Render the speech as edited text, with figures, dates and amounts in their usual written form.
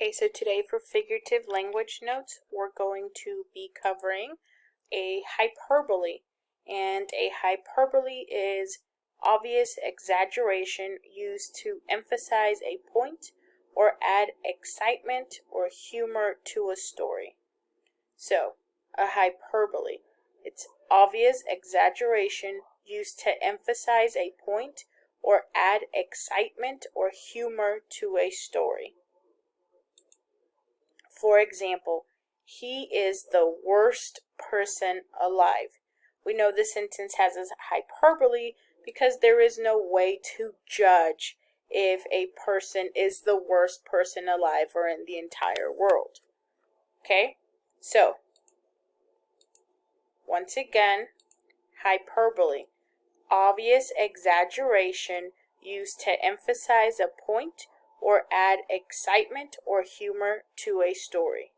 Okay, so today for figurative language notes, we're going to be covering a hyperbole. And a hyperbole is obvious exaggeration used to emphasize a point or add excitement or humor to a story. So, a hyperbole. It's obvious exaggeration used to emphasize a point or add excitement or humor to a story. For example, he is the worst person alive. We know this sentence has a hyperbole because there is no way to judge if a person is the worst person alive or in the entire world. Okay? So, once again, hyperbole. Obvious exaggeration used to emphasize a point or add excitement or humor to a story.